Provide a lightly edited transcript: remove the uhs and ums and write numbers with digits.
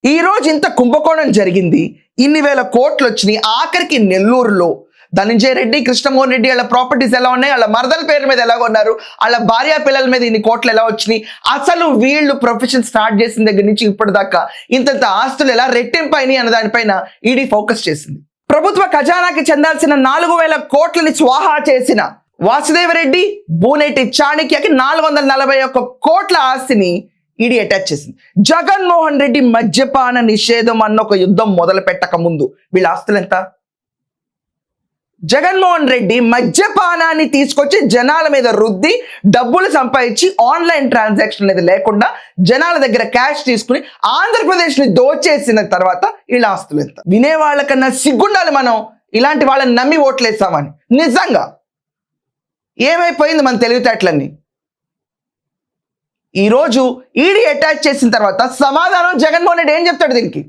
ఈ రోజు ఇంత కుంభకోణం జరిగింది, ఇన్ని వేల కోట్లు వచ్చినాయి. ఆఖరికి నెల్లూరులో ధనంజయ రెడ్డి, కృష్ణమోహన్ రెడ్డి వాళ్ళ ప్రాపర్టీస్ ఎలా ఉన్నాయి, వాళ్ళ మరదల పేరు మీద ఎలా కొన్నారు, వాళ్ళ భార్య పిల్లల మీద ఇన్ని కోట్లు ఎలా వచ్చినాయి, అసలు వీళ్ళు ప్రొఫెషన్ స్టార్ట్ చేసిన దగ్గర నుంచి ఇప్పటిదాకా ఇంతంత ఆస్తులు ఎలా రెట్టింపైనాయి అన్న దానిపైన ఈడీ ఫోకస్ చేసింది. ప్రభుత్వ ఖజానాకి చెందాల్సిన 4,000 కోట్లని స్వాహా చేసిన వాసుదేవరెడ్డి, బూనేటి చాణక్యకి 441 కోట్ల ఆస్తిని ఈడీ అటాచ్ చేసింది. జగన్మోహన్ రెడ్డి మద్యపాన నిషేధం అన్న ఒక యుద్ధం మొదలు పెట్టక ముందు వీళ్ళ ఆస్తులు ఎంత? జగన్మోహన్ రెడ్డి మద్యపానాన్ని తీసుకొచ్చి జనాల మీద రుద్ది డబ్బులు సంపాదించి ఆన్లైన్ ట్రాన్సాక్షన్ అనేది లేకుండా జనాల దగ్గర క్యాష్ తీసుకుని ఆంధ్రప్రదేశ్ని దోచేసిన తర్వాత వీళ్ళ ఆస్తులు ఎంత? వినేవాళ్ళకన్నా సిగ్గుండాలి మనం ఇలాంటి వాళ్ళని నమ్మి ఓట్లేస్తామని. నిజంగా ఏమైపోయింది మన తెలివితేటలన్నీ? ఈరోజు ఈడీ అటాచ్ చేసిన తర్వాత సమాధానం జగన్మోహన్ రెడ్డి ఏం చెప్తాడు దీనికి?